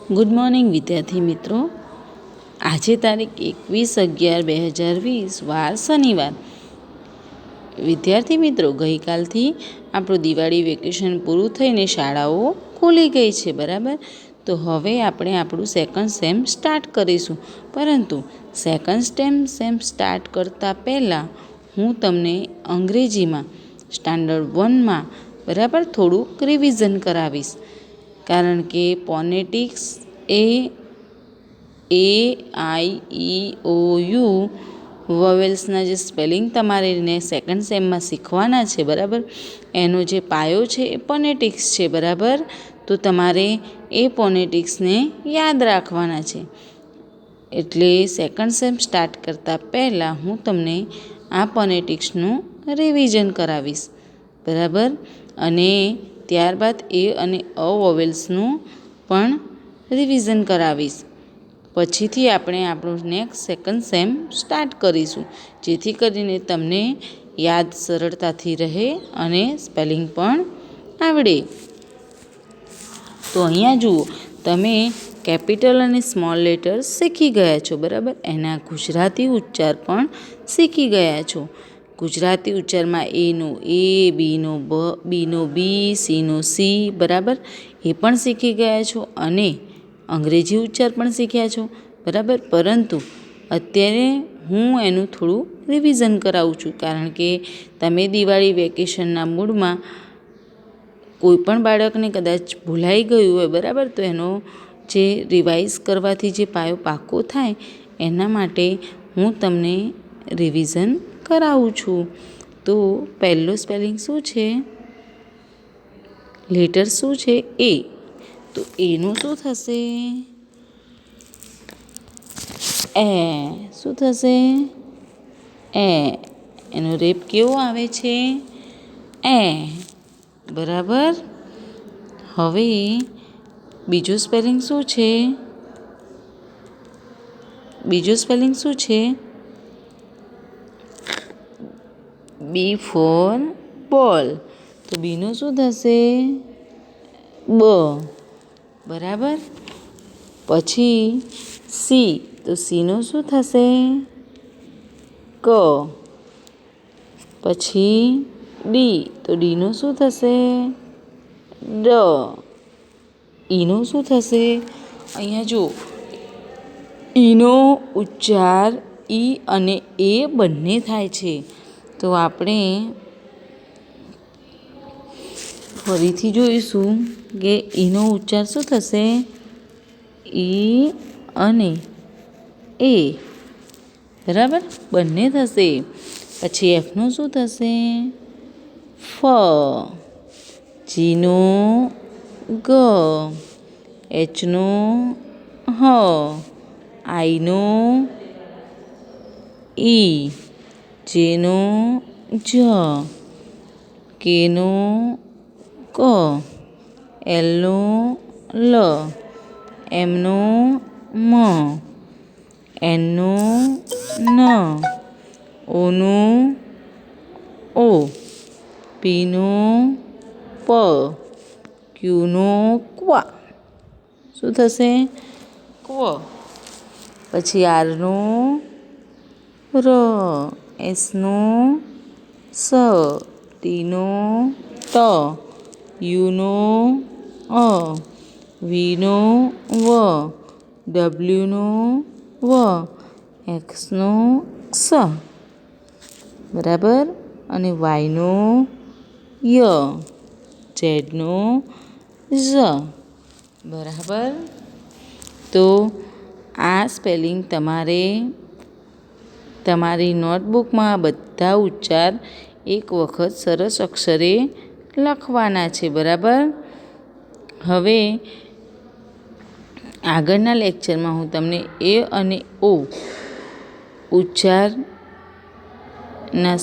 Good morning વિદ્યાર્થી મિત્રો. આજે તારીખ 21/11/2020 વાર શનિવાર. વિદ્યાર્થી મિત્રો, ગઈકાલથી આપણું દિવાળી વેકેશન પૂરું થઈને શાળાઓ ખુલી ગઈ છે, બરાબર. તો હવે આપણે આપણું સેકન્ડ સેમ સ્ટાર્ટ કરીશું. પરંતુ સેકન્ડ સેમ સ્ટાર્ટ કરતાં પહેલાં હું તમને અંગ્રેજીમાં સ્ટાન્ડર્ડ 1માં બરાબર થોડુંક રિવિઝન કરાવીશ. કારણ કે ફોનેટિક્સ AIEOU વોવેલ્સના જે સ્પેલિંગ તમારે સેકન્ડ સેમમાં શીખવાના છે, બરાબર. એનો જે પાયો છે એ ફોનેટિક્સ છે, બરાબર. તો તમારે એ ફોનેટિક્સને યાદ રાખવાના છે. એટલે સેકન્ડ સેમ સ્ટાર્ટ કરતાં પહેલાં હું તમને આ ફોનેટિક્સનું રિવિઝન કરાવીશ, બરાબર. અને ત્યારબાદ એ અને અ વોવેલ્સનું પણ રિવિઝન કરાવીશ. પછીથી આપણે આપણું સેકન્ડ સેમ સ્ટાર્ટ કરીશું, જેથી કરીને તમને યાદ સરળતાથી રહે અને સ્પેલિંગ પણ આવડે. તો અહીંયા જુઓ, તમે કેપિટલ અને સ્મોલ લેટર્સ શીખી ગયા છો, બરાબર. એના ગુજરાતી ઉચ્ચાર પણ શીખી ગયા છો. ગુજરાતી ઉચ્ચારમાં એનો એ, બીનો બીનો બી, સીનો સી, બરાબર, એ પણ શીખી ગયા છો. અને અંગ્રેજી ઉચ્ચાર પણ શીખ્યા છો, બરાબર. પરંતુ અત્યારે હું એનું થોડું રિવિઝન કરાવું છું, કારણ કે તમે દિવાળી વેકેશનના મૂડમાં કોઈ પણ બાળકને કદાચ ભૂલાઈ ગયું હોય, બરાબર, તો એનો જે રિવાઇઝ કરવાથી જે પાયો પાકો થાય, એના માટે હું તમને રિવિઝન કરાવું છું. તો પહેલો સ્પેલિંગ શું છે? લેટર શું છે? એ. તો એનું શું થશે? એ. શું થશે? એ. એનો રેપ કેવો આવે છે? એ, બરાબર. હવે બીજો સ્પેલિંગ શું છે? બીજો સ્પેલિંગ શું છે? બી ફોર બોલ. તો બીનું શું થશે? બ, બરાબર. પછી સી. તો સીનું શું થશે? ક. પછી ડી. તો ડીનું શું થશે? ડ. ઈનું શું થશે? અહીંયા જુઓ, ઈનો ઉચ્ચાર ઈ અને એ બંને થાય છે. તો આપણે ફરીથી જોઈશું કે ઈનો ઉચ્ચાર શું થશે? ઈ અને એ, બરાબર, બંને થશે. પછી એફનું શું થશે? ફ. જીનું ગ. એચનું હ. આઈનું ઈ. જેનું જ. કેનું ક. એલનું લ. એમનું મ. એનનું ન. ઓનું ઓ. પીનું પ. ક્યુનું ક્વ. શું થશે? ક્વ. પછી આરનું ર. એસનું સ. ટીનું ત. યુનું અ. વીનું વ. ડબલ્યુનું વ. એક્સનું ક્ષ, બરાબર. અને વાયનું ય. ઝેડનું ઝ, બરાબર. તો આ સ્પેલિંગ તમારે તમારી નોટબુકમાં બધા ઉચ્ચાર એક વખત સરસ અક્ષરે લખવાના છે, બરાબર. હવે આગળના લેક્ચરમાં હું તમને એ અને ઓ ઉચ્ચારના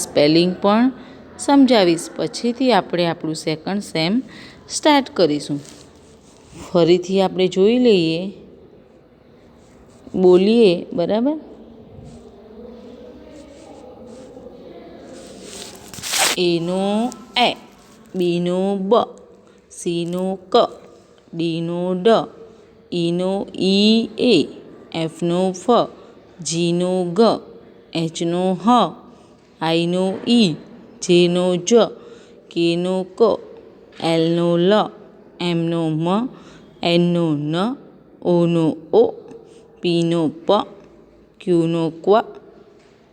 સ્પેલિંગ પણ સમજાવીશ. પછીથી આપણે આપણું સેકન્ડ સેમ સ્ટાર્ટ કરીશું. ફરીથી આપણે જોઈ લઈએ, બોલીએ, બરાબર. એનું એ, બીનું બ, સીનું ક, ડીનું ડ, ઈનો ઈ એ, એફનો ફ, જીનો ગ, એચનો હ, આઈનો ઈ, જેનો જ, કેનો ક, એલનો લ, એમનો મ, એનનો ન, ઓનો ઓ, પીનો પ, ક્યુનો ક્વ,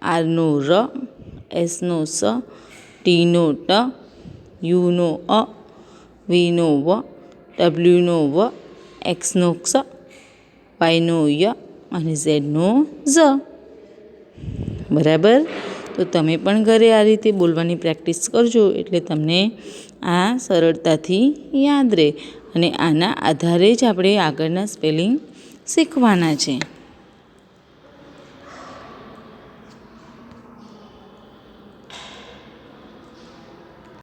આરનો ર, એસનો સ, ટીનો ટ, યુનો અ, વીનો વ, ડબલ્યુનો વ, એક્સનો ક્ષ, વાયનો ય અને ઝેડનો ઝ. બરાબર. તો તમે પણ ઘરે આ રીતે બોલવાની પ્રેક્ટિસ કરજો એટલે તમને આ સરળતાથી યાદ રહે અને આના આધારે જ આપણે આગળના સ્પેલિંગ શીખવાના છે.